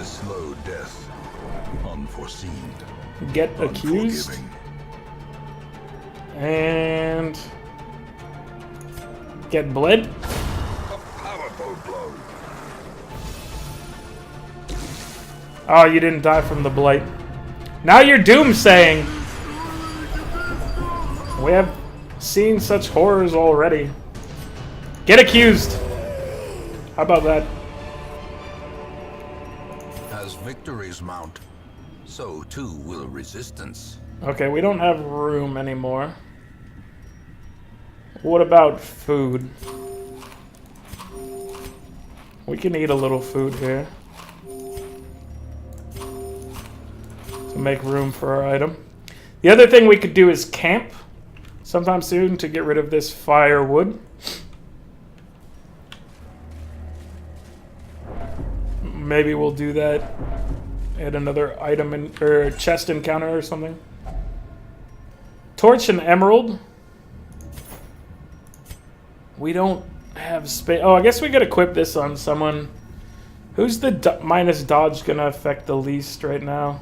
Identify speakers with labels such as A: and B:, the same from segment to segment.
A: a slow death, unforeseen.
B: Get accused. And get bled.
A: A powerful blow.
B: Oh, you didn't die from the blight. Now you're doomsaying. We have seen such horrors already. Get accused. How about that?
A: As victories mount, so too will resistance.
B: Okay, we don't have room anymore. What about food? We can eat a little food here to make room for our item. The other thing we could do is camp sometime soon to get rid of this firewood. Maybe we'll do that at another item or chest encounter or something. Torch and emerald. We don't have space. Oh, I guess we could equip this on someone. Who's the minus dodge gonna affect the least right now?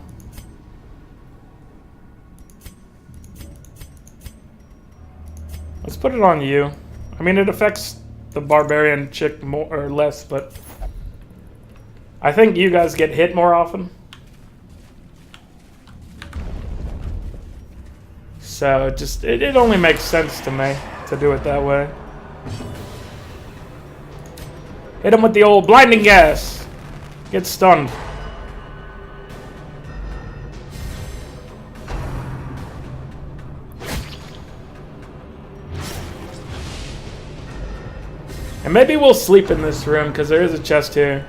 B: Let's put it on you. I mean, it affects the barbarian chick more or less, but I think you guys get hit more often. So it only makes sense to me to do it that way. Hit him with the old blinding gas. Get stunned. And maybe we'll sleep in this room because there is a chest here.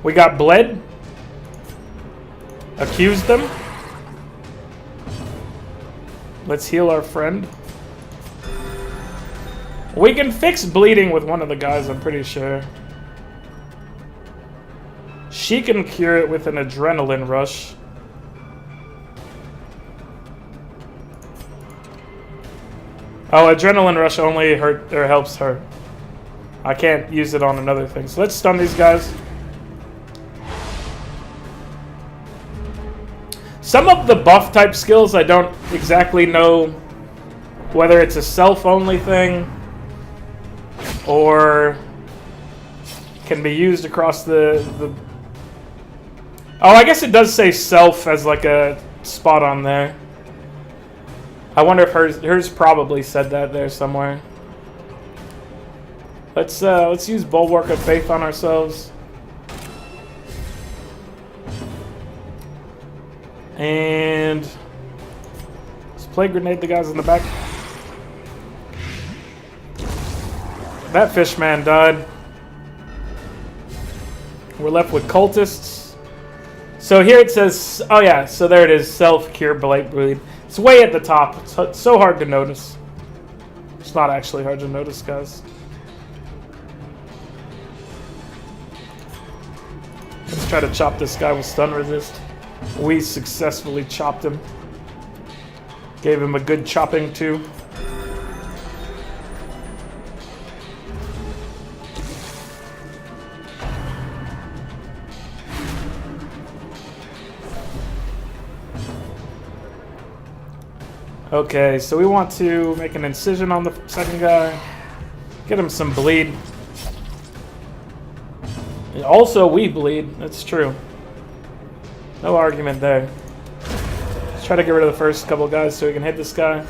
B: We got bled. Accused them. Let's heal our friend. We can fix bleeding with one of the guys, I'm pretty sure. She can cure it with an adrenaline rush. Oh, adrenaline rush only helps her. I can't use it on another thing. So let's stun these guys. Some of the buff type skills I don't exactly know whether it's a self only thing or can be used across the Oh, I guess it does say self as like a spot on there. I wonder if hers probably said that there somewhere. Let's use Bulwark of Faith on ourselves. And let's play grenade the guys in the back. That fishman died. We're left with cultists. So here it says, oh yeah, so there it is, self-cure blight bleed. It's way at the top. It's so hard to notice. It's not actually hard to notice, guys. Let's try to chop this guy with stun resist. We successfully chopped him. Gave him a good chopping too. Okay, so we want to make an incision on the second guy. Get him some bleed. Also, we bleed. That's true. No argument there. Let's try to get rid of the first couple guys so we can hit this guy.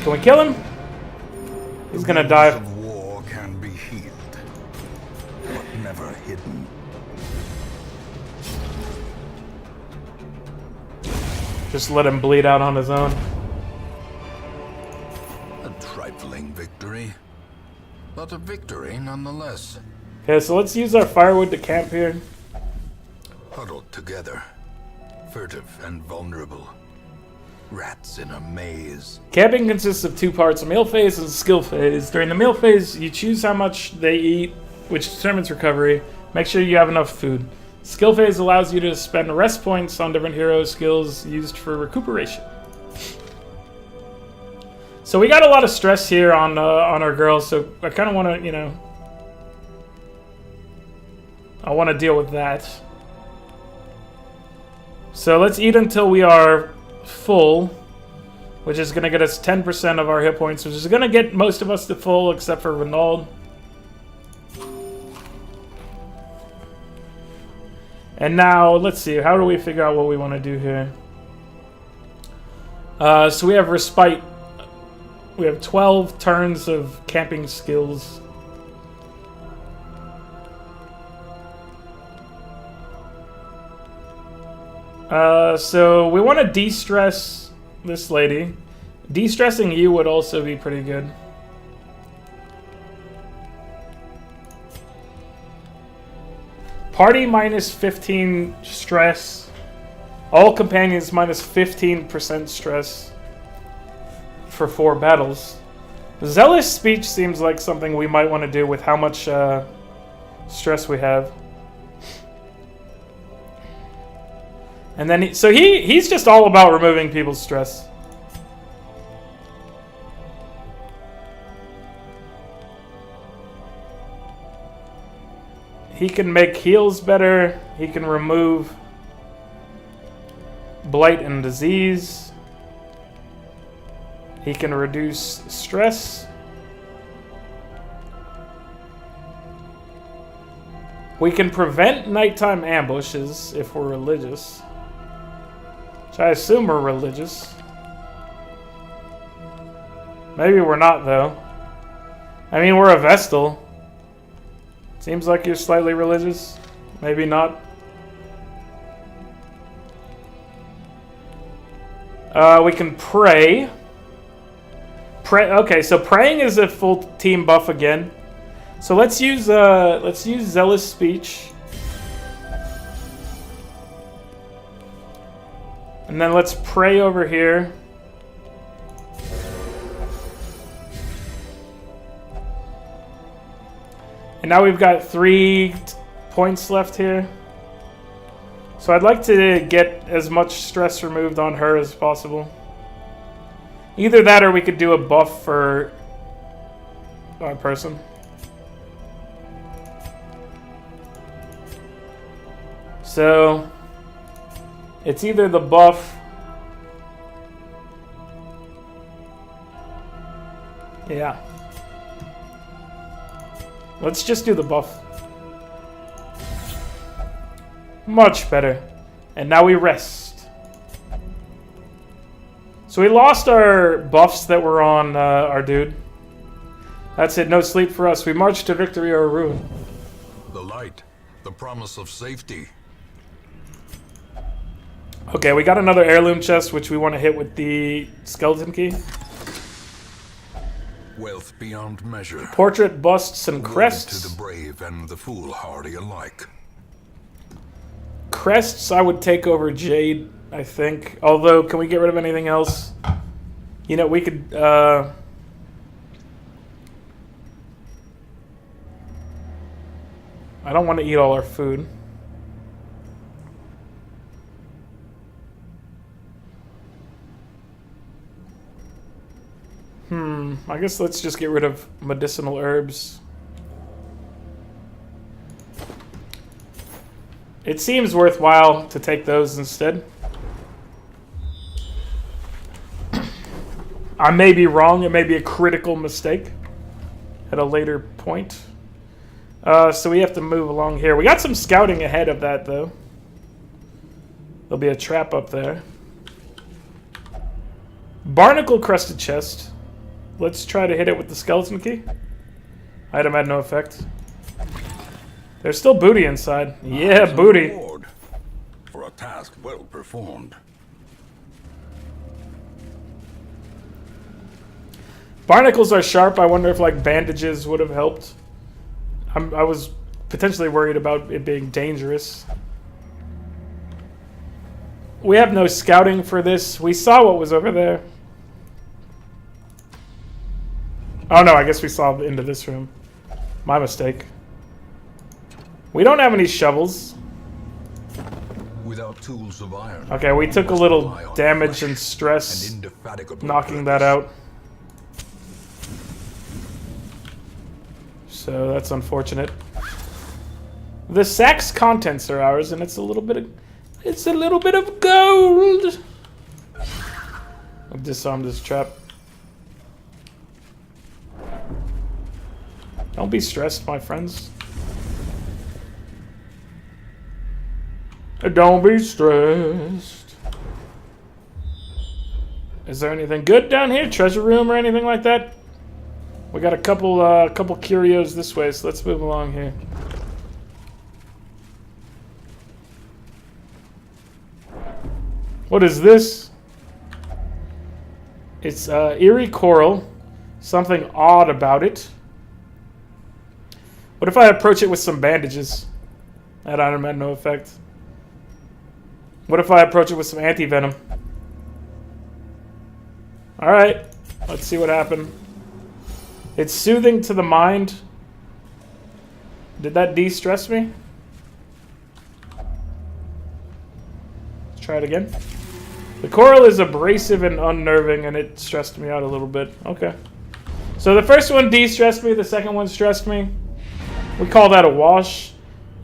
B: Can we kill him? He's gonna die.
A: The wounds of war can be healed, but never hidden.
B: Just let him bleed out on his own.
A: A trifling victory, but a victory nonetheless.
B: Okay, so let's use our firewood to camp here.
A: Huddled together, furtive and vulnerable. Rats in a maze.
B: Camping consists of two parts, a meal phase and a skill phase. During the meal phase, you choose how much they eat, which determines recovery. Make sure you have enough food. Skill phase allows you to spend rest points on different hero skills used for recuperation. So we got a lot of stress here on our girls, so I kind of want to, you know... I want to deal with that. So let's eat until we are full, which is going to get us 10% of our hit points, which is going to get most of us to full, except for Renaud. And now, let's see, how do we figure out what we want to do here? So we have Respite. We have 12 turns of camping skills. So we want to de-stress this lady. De-stressing you would also be pretty good. Party minus 15 stress. All companions minus 15% stress for 4 battles. Zealous Speech seems like something we might want to do with how much stress we have. And then he's just all about removing people's stress. He can make heals better. He can remove blight and disease. He can reduce stress. We can prevent nighttime ambushes if we're religious. Which I assume we're religious. Maybe we're not, though. I mean, we're a Vestal. Seems like you're slightly religious. Maybe not. We can pray. Okay, so praying is a full team buff again. So let's use Zealous Speech. And then let's pray over here. And now we've got 3 points left here. So I'd like to get as much stress removed on her as possible. Either that or we could do a buff for our person. So it's either the buff. Yeah. Let's just do the buff. Much better. And now we rest. So we lost our buffs that were on our dude. That's it, no sleep for us. We march to victory or ruin.
A: The light, the promise of safety.
B: Okay, we got another heirloom chest, which we want to hit with the skeleton key.
A: Wealth beyond measure.
B: Portrait busts and crests.
A: To the brave and the foolhardy alike.
B: Crests, I would take over Jade, I think. Although, can we get rid of anything else? You know, we could. I don't want to eat all our food. I guess let's just get rid of medicinal herbs. It seems worthwhile to take those instead. I may be wrong. It may be a critical mistake at a later point. So we have to move along here. We got some scouting ahead of that, though. There'll be a trap up there. Barnacle crusted chest. Let's try to hit it with the skeleton key. Item had no effect. There's still booty inside. Yeah, booty.
A: For a task well performed.
B: Barnacles are sharp. I wonder if like bandages would have helped. I was potentially worried about it being dangerous. We have no scouting for this. We saw what was over there. Oh no, I guess we saw into this room. My mistake. We don't have any shovels.
A: Without tools of iron.
B: Okay, we took a little damage and stress knocking that out. So that's unfortunate. The sack's contents are ours, and it's a little bit of gold. I've disarmed this trap. Don't be stressed, my friends. Don't be stressed. Is there anything good down here? Treasure room or anything like that? We got a couple curios this way, so let's move along here. What is this? It's eerie coral. Something odd about it. What if I approach it with some bandages? That item had no effect. What if I approach it with some anti-venom? Alright, let's see what happened. It's soothing to the mind. Did that de-stress me? Let's try it again. The coral is abrasive and unnerving, and it stressed me out a little bit. Okay. So the first one de-stressed me, the second one stressed me. We call that a wash.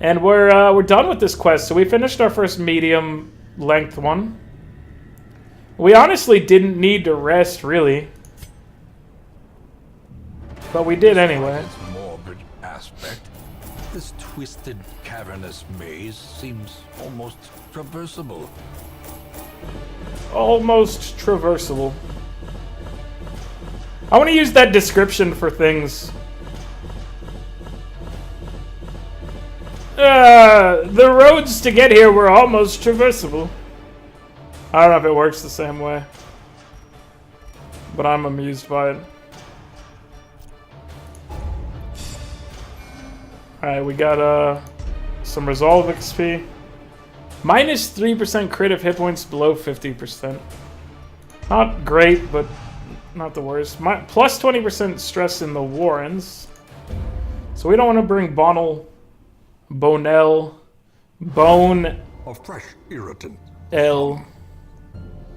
B: And we're done with this quest. So we finished our first medium length one. We honestly didn't need to rest, really. But we did anyway.
A: Its morbid aspect, this twisted, cavernous maze seems almost traversable.
B: Almost traversable. I want to use that description for things. The roads to get here were almost traversable. I don't know if it works the same way, but I'm amused by it. Alright, we got some Resolve XP. Minus 3% crit if hit points below 50%. Not great, but not the worst. Plus 20% stress in the Warrens. So we don't want to bring Bone...
A: A fresh irritant.
B: L.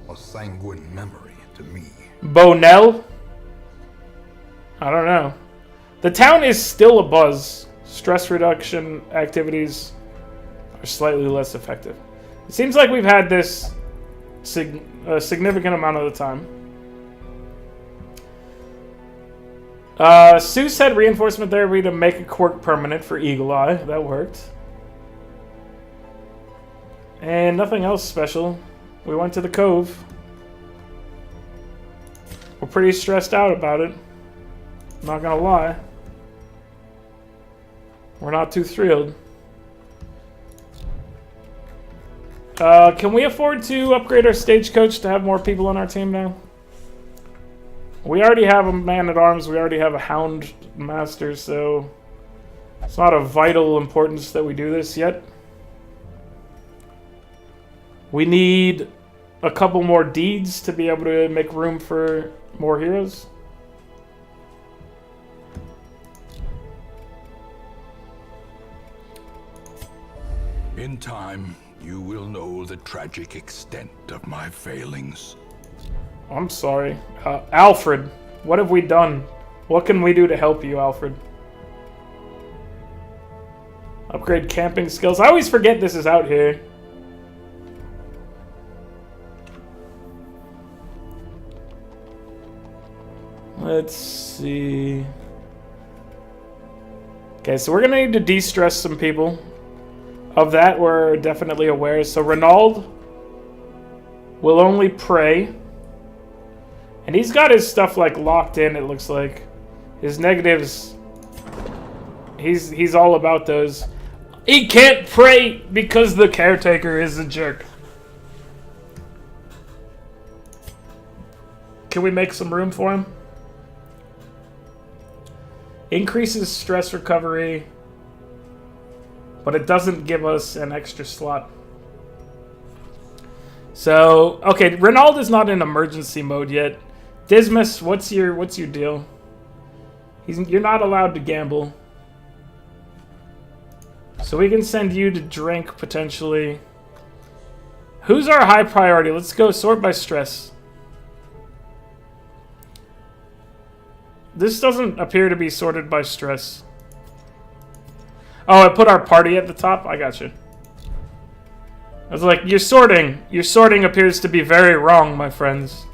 A: A sanguine memory to me.
B: Bonell? I don't know. The town is still abuzz. Stress reduction activities are slightly less effective. It seems like we've had this a significant amount of the time. Seuss had reinforcement therapy to make a quirk permanent for Eagle Eye. That worked. And nothing else special. We went to the Cove. We're pretty stressed out about it. Not gonna lie. We're not too thrilled. Can we afford to upgrade our stagecoach to have more people on our team now? We already have a man-at-arms, we already have a hound master, so it's not of vital importance that we do this yet. We need a couple more deeds to be able to make room for more heroes.
A: In time, you will know the tragic extent of my failings.
B: I'm sorry. Alfred, what have we done? What can we do to help you, Alfred? Upgrade camping skills. I always forget this is out here. Let's see. Okay, so we're gonna need to de-stress some people. Of that, we're definitely aware. So Renaud will only pray. And he's got his stuff like locked in, it looks like. His negatives, he's all about those. He can't pray because the caretaker is a jerk. Can we make some room for him? Increases stress recovery, but it doesn't give us an extra slot. So, okay, Renaud is not in emergency mode yet. Dismas, what's your deal? You're not allowed to gamble. So we can send you to drink, potentially. Who's our high priority? Let's go sort by stress. This doesn't appear to be sorted by stress. Oh, I put our party at the top? I got you. I was like, your sorting appears to be very wrong, my friends.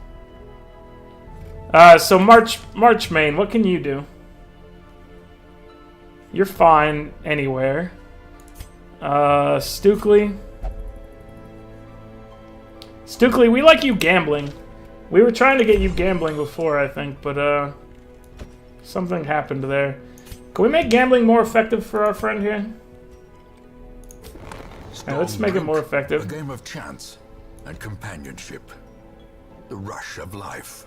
B: So Marchmain, what can you do? You're fine anywhere. Stukely. Stukely, we like you gambling. We were trying to get you gambling before, I think, but something happened there. Can we make gambling more effective for our friend here? Yeah, let's make it more effective.
A: A game of chance and companionship. The rush of life.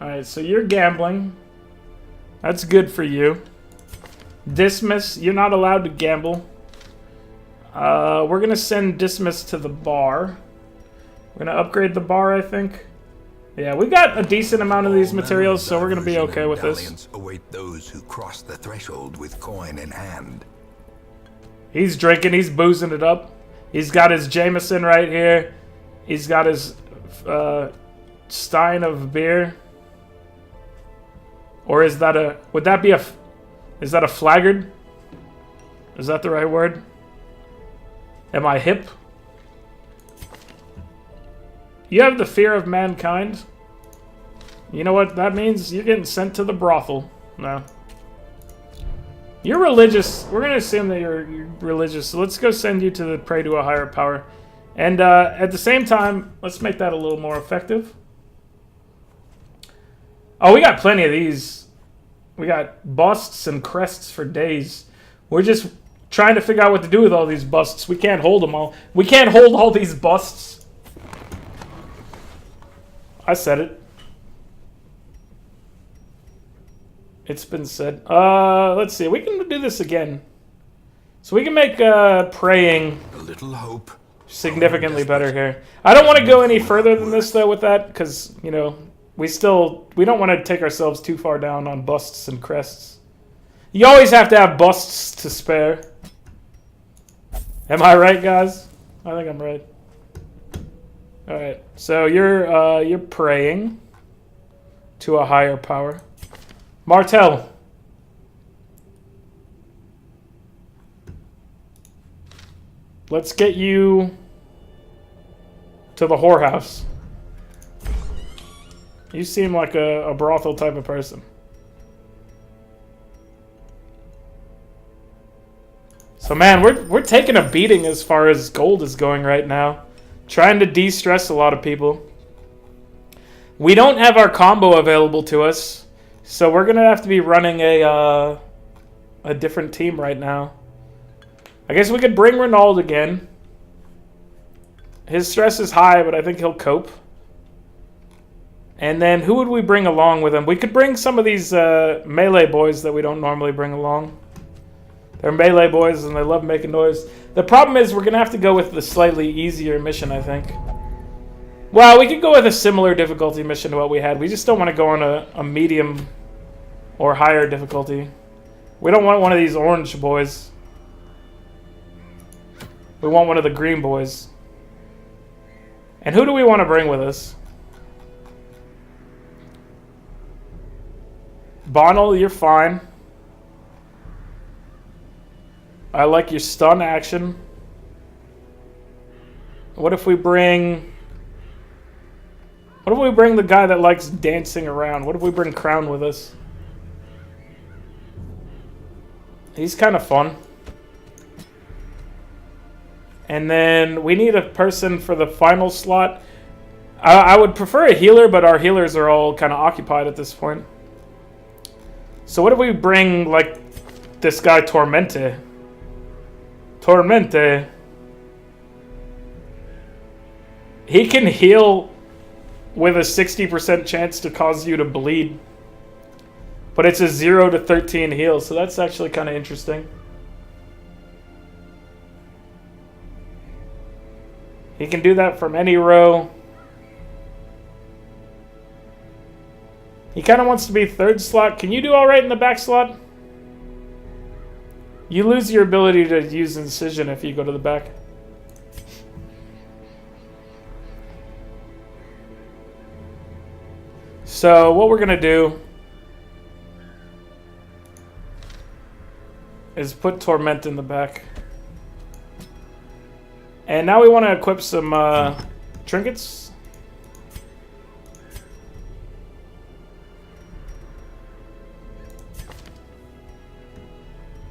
B: Alright, so you're gambling. That's good for you. Dismiss, you're not allowed to gamble. We're gonna send Dismiss to the bar. We're gonna upgrade the bar, I think. Yeah, we got a decent amount of these materials, so we're gonna be okay with this.
A: Await those who cross the threshold with coin in hand.
B: He's drinking, he's boozing it up. He's got his Jameson right here. He's got his stein of beer. Or is that a... Would that be a... Is that a flaggard? Is that the right word? Am I hip? You have the fear of mankind. You know what that means? You're getting sent to the brothel. No. You're religious. We're going to assume that you're religious. So let's go send you to pray to a higher power. And at the same time, let's make that a little more effective. Oh, we got plenty of these. We got busts and crests for days. We're just trying to figure out what to do with all these busts. We can't hold them all. We can't hold all these busts. I said it. It's been said. Let's see. We can do this again. So we can make praying
A: a little hope
B: significantly better here. I don't want to go any further than this though with that, because you know we don't want to take ourselves too far down on busts and crests. You always have to have busts to spare. Am I right, guys? I think I'm right. All right. So you're praying to a higher power. Martel. Let's get you to the whorehouse. You seem like a brothel type of person. So man, we're taking a beating as far as gold is going right now. Trying to de-stress a lot of people. We don't have our combo available to us. So we're going to have to be running a different team right now. I guess we could bring Renauld again. His stress is high, but I think he'll cope. And then who would we bring along with him? We could bring some of these melee boys that we don't normally bring along. They're melee boys and they love making noise. The problem is we're going to have to go with the slightly easier mission, I think. Well, we could go with a similar difficulty mission to what we had. We just don't want to go on a medium or higher difficulty. We don't want one of these orange boys. We want one of the green boys. And who do we want to bring with us? Bonnell, you're fine. I like your stun action. What if we bring... What if we bring the guy that likes dancing around? What if we bring Crown with us? He's kind of fun. And then we need a person for the final slot. I would prefer a healer, but our healers are all kind of occupied at this point. So what if we bring, like, this guy Tormente? Tormente. He can heal with a 60% chance to cause you to bleed. But it's a 0 to 13 heal, so that's actually kind of interesting. He can do that from any row. He kind of wants to be third slot. Can you do alright in the back slot? You lose your ability to use incision if you go to the back. So what we're going to do is put Torment in the back. And now we want to equip some trinkets.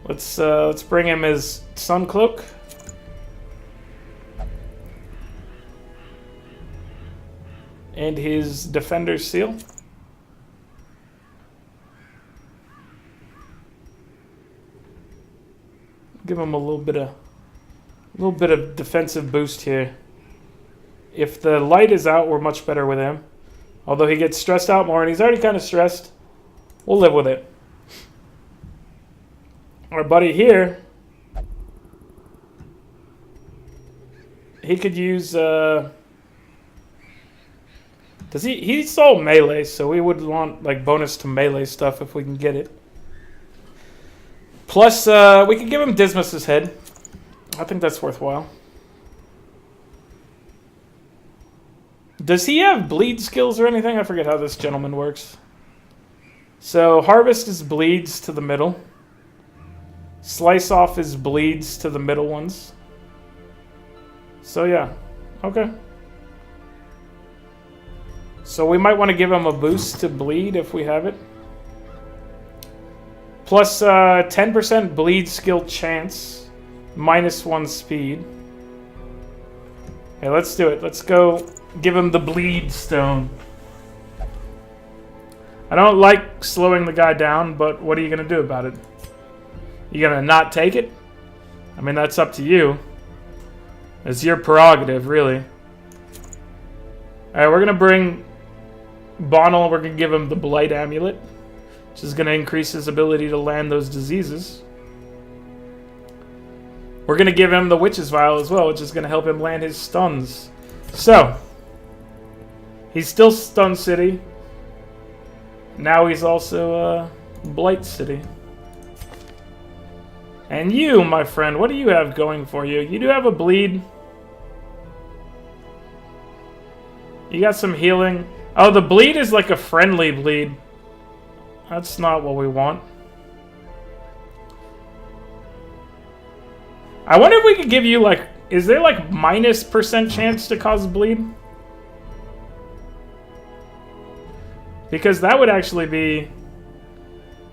B: Let's bring him his Sun Cloak. And his Defender's Seal. Give him a little bit of defensive boost here. If the light is out, we're much better with him. Although he gets stressed out more, and he's already kind of stressed. We'll live with it. Our buddy here, he could use. Does he? He's all melee, so we would want like bonus to melee stuff if we can get it. Plus, we could give him Dismas's head. I think that's worthwhile. Does he have bleed skills or anything? I forget how this gentleman works. So, Harvest is bleeds to the middle. Slice off is bleeds to the middle ones. So, yeah. Okay. So, we might want to give him a boost to bleed if we have it. Plus 10% bleed skill chance. -1 speed. Okay, let's do it. Let's go give him the bleed stone. I don't like slowing the guy down, but what are you going to do about it? You going to not take it? I mean, that's up to you. It's your prerogative, really. Alright, we're going to bring Bonnell. We're going to give him the Blight Amulet, which is going to increase his ability to land those diseases. We're going to give him the Witch's Vial as well, which is going to help him land his stuns. So, he's still Stun City. Now he's also Blight City. And you, my friend, what do you have going for you? You do have a bleed. You got some healing. Oh, the bleed is like a friendly bleed. That's not what we want. I wonder if we could give you, like... Is there, like, -% chance to cause bleed? Because that would actually be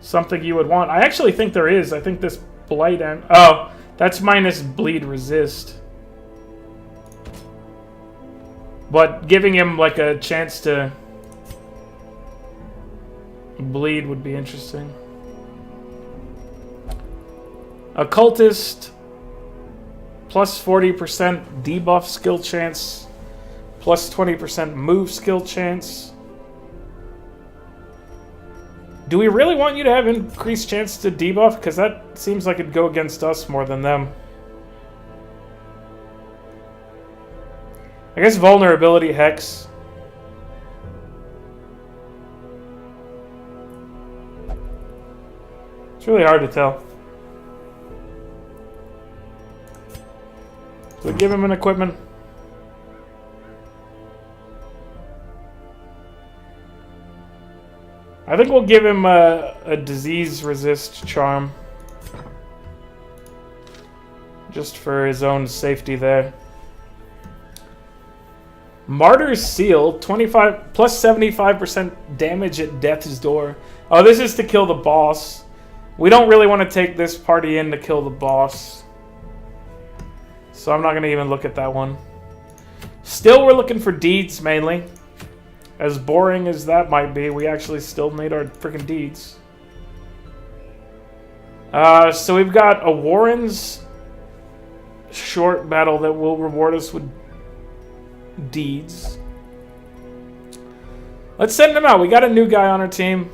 B: something you would want. I actually think there is. I think this blight... Oh, that's minus bleed resist. But giving him, like, a chance to bleed would be interesting. Occultist, plus 40% debuff skill chance, plus 20% move skill chance. Do we really want you to have increased chance to debuff? Because that seems like it'd go against us more than them. I guess vulnerability hex. It's really hard to tell. So give him an equipment. I think we'll give him a disease resist charm. Just for his own safety there. Martyr's Seal, 25 plus 75% damage at death's door. Oh, this is to kill the boss. We don't really want to take this party in to kill the boss. So I'm not going to even look at that one. Still, we're looking for deeds mainly. As boring as that might be, we actually still need our freaking deeds. So we've got a Warren's short battle that will reward us with deeds. Let's send him out. We got a new guy on our team.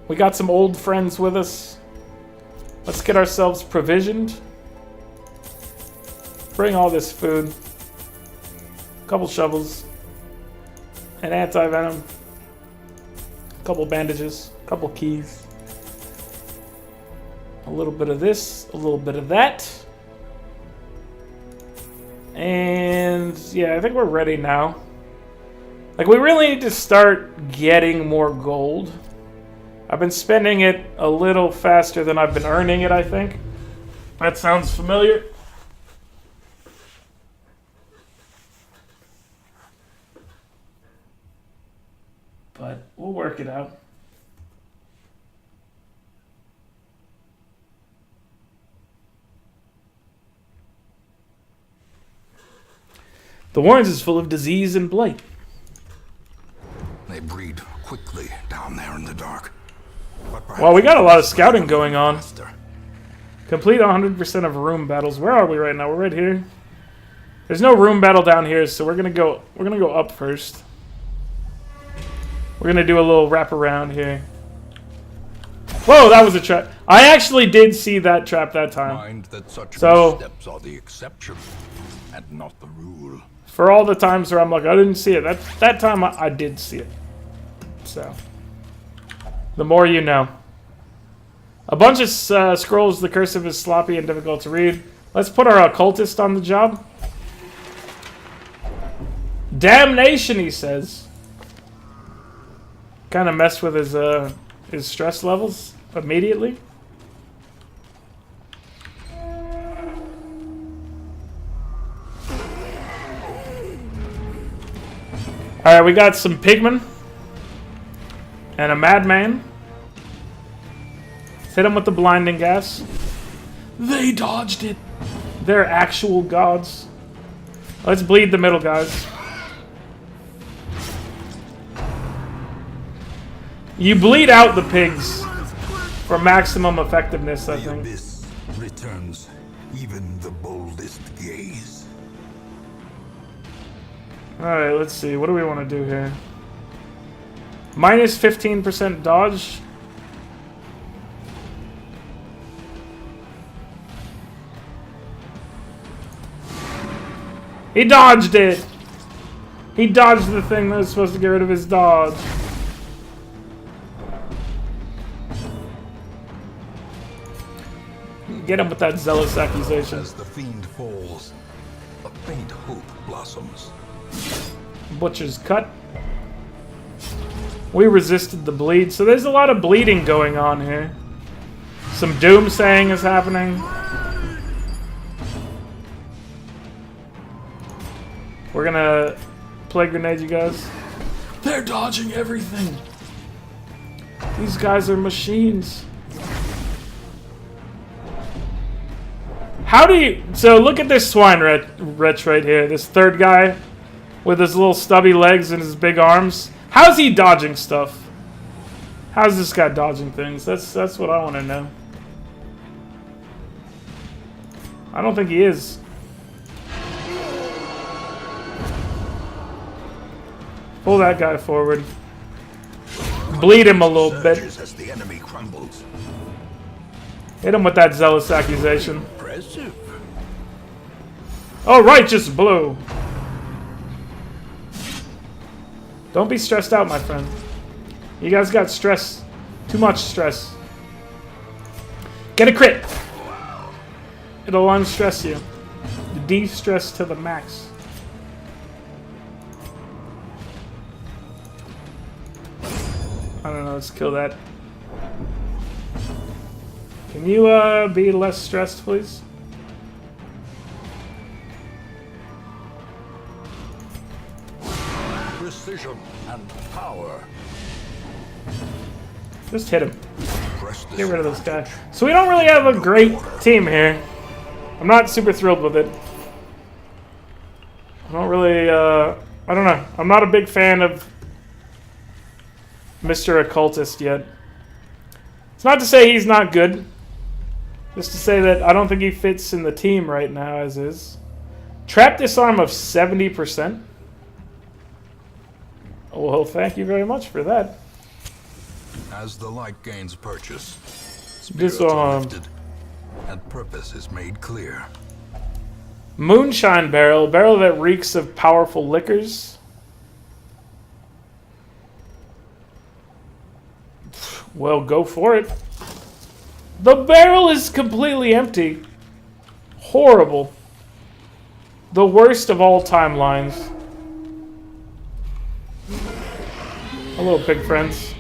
B: We got some old friends with us. Let's get ourselves provisioned. Bring all this food. A couple shovels. An anti-venom. A couple bandages. A couple keys. A little bit of this. A little bit of that. And yeah, I think we're ready now. Like, we really need to start getting more gold. I've been spending it a little faster than I've been earning it, I think. That sounds familiar. But we'll work it out. The Warrens is full of disease and blight.
A: They breed quickly down there in the dark.
B: Well, we got a lot of scouting going on. Complete 100% of room battles. Where are we right now? We're right here. There's no room battle down here, so we're gonna go up first. We're gonna do a little wrap around here. Whoa, that was a trap. I actually did see that trap that time.
A: Mind that such
B: So
A: missteps are the exception and not the rule.
B: for all the times where I'm like, I didn't see it. That time I did see it. So the more you know. A bunch of scrolls. The cursive is sloppy and difficult to read. Let's put our occultist on the job. Damnation, he says. Kind of messed with his stress levels immediately. Alright, we got some pigmen. And a madman. Let's hit him with the blinding gas. They dodged it. They're actual gods. Let's bleed the middle guys. You bleed out the pigs for maximum effectiveness, I
A: The
B: think.
A: abyss returns even the boldest gaze.
B: Alright, let's see. What do we want to do here? Minus 15% dodge. He dodged it! He dodged the thing that was supposed to get rid of his dodge. Get him with that zealous accusation.
A: As the fiend falls, a faint hope blossoms.
B: Butcher's cut. We resisted the bleed, so there's a lot of bleeding going on here. Some doomsaying is happening. We're gonna play grenade, you guys. They're dodging everything. These guys are machines. How do you... So look at this swine wretch right here. This third guy with his little stubby legs and his big arms. How's he dodging stuff? How's this guy dodging things? That's what I want to know. I don't think he is. Pull that guy forward. Bleed him a little bit.
A: Surges as the enemy crumbles.
B: Hit him with that zealous accusation.
A: Impressive.
B: Oh, righteous blow. Don't be stressed out, my friend. You guys got stress. Too much stress. Get a crit. It'll unstress you. De-stress to the max. I don't know, let's kill that. Can you be less stressed, please?
A: Precision and power.
B: Just hit him.
A: Press this
B: Get rid of this guy. So we don't really have a great team here. I'm not super thrilled with it. I don't really, I don't know. I'm not a big fan of Mr. Occultist yet. It's not to say he's not good. Just to say that I don't think he fits in the team right now as is. Trap disarm of 70%. Well, thank you very much for that.
A: As the light gains purchase, spirits
B: Disarm.
A: are lifted, and purpose is made clear.
B: Moonshine barrel. Barrel that reeks of powerful liquors. Well, go for it. The barrel is completely empty. Horrible. The worst of all timelines. Hello, pig friends.